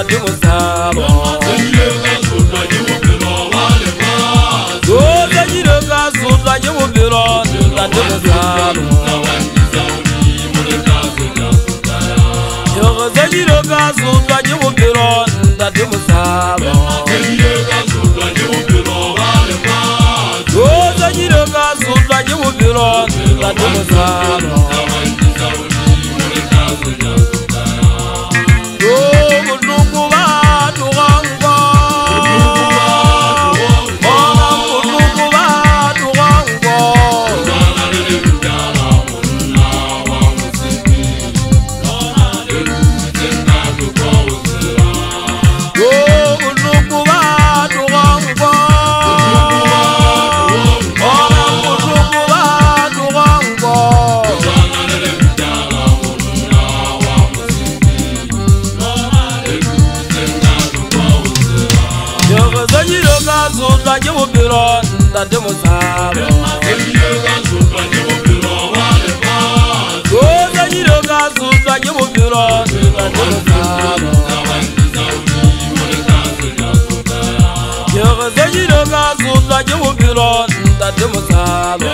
ntate Mosaba Zanyile ka sutla ke bophelo ntate Mosaba Zanyile ka sutla ke bophelo ntate Mosaba Zanyile ka sutla ke bophelo ntate Mosaba Ntate Mosaba Zanyile ka sutla ke bophelo Zanyile ka sutla ke bophelo ntate Mosaba Zanyile ka sutla ke bophelo ntate Mosaba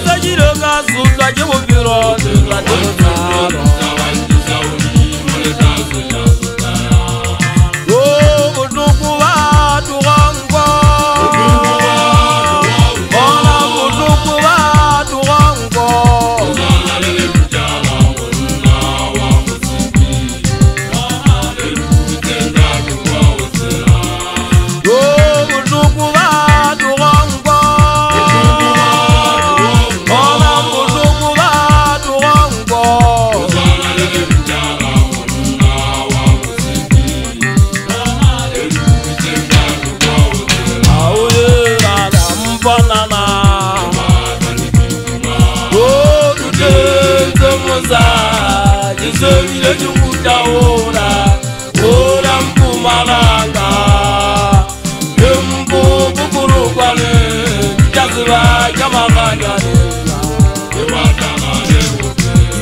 Zanyile ka sutla ke bophelo ntate Mosaba Zovile jukuta ora Mpumalanga Yembo bukurukwane Jaziba jamaganyane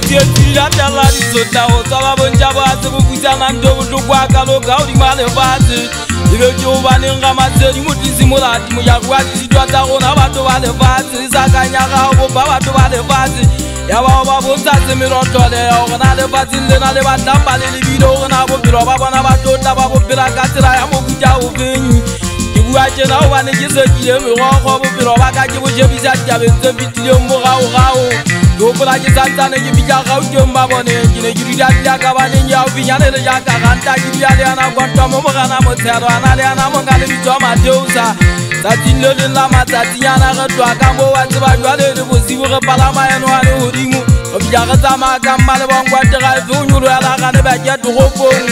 Tietila talari sota Otala bonjaba Sebukutana ndobu Lugwaka loka Urimane vati Ibe jovani ngamaseri Mutisi mulati Muyakwati Sidwata ona Bato vale vati Zakanyaga Oboba Bato vale vati Yawa babunta zimirotole Ogana le batinde na le batamba le libido Ogana bopiro babona batota babopira katira ya mokuja uvinyi Kibu ache na uwane kise kile miwoko Bopiro baka kibu jebisa kiabenze bitile mboga ugao Yopula kisantane kibija kaujo mbabone Kine kirida kia kabane nya uvinyane le jaka Kanta kiriale anakwanta momogana motero Anale anamongale mitoma deusa Satine le lama tatiana retwa Kambo watiba yuale de bosibu repalama Yanuane hurimu Obijaka zama kambale bongwatera Vunyuru ala kane beke tukopong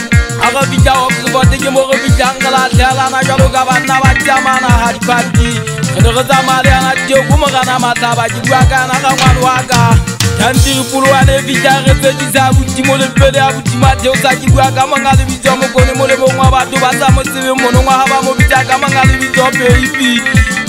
Aga vija obsivote ke moro vijangala Tela na jalo kabana bachamana haripati Kene zama le anatio kumogana mataba Jibuaka na kamwanu waka Yantiri puluwane vijare Sejiza abuti mole pele abuti mateo Sajibuaka mangale vijo mokone mole Mongwa batu basa mosive mono Mwa haba mobitaka mangale vijo peipi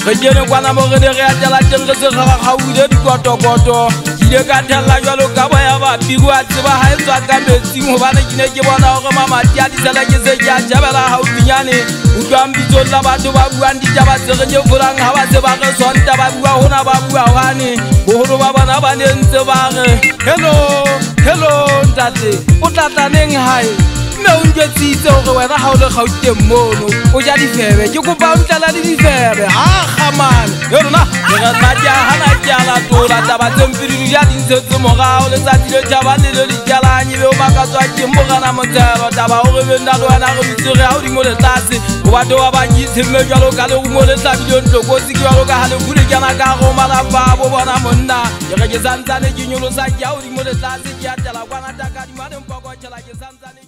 Kejene kwa na morene reatela Tengese kaka kawide dikoto koto Kile katela jalo kaba ya babiru Atiba haizwa kamesi Mubane kine kibona ore mama Tiadi sele kese kia jabela haupinyane Udambizo la batu babu andi jaba Serenye furang hawa sebake Sonta babu hona babu hwane Buhuru baba na bane nsebare Hello ntate Utata neng hai Me unje tise ore wena haule khaute mono Oja di febe Jukupa untala di febe man Yoruna Yega saja hana jala Tola taba tempiri ya dinse moga Ole satile jabane le jala Nyibe umakaswa jimboga na motero Taba ore venda doa na revisore Audi mole tasi Wado wabanyi Sime jalo kale umole sabido Ntoko siki waloka hale kule Kiana karo malapa Bobona munda Yega jesanzane Jinyolo saji Audi mole tasi Kia tala Wana taka di mane mpoko Chala jesanzane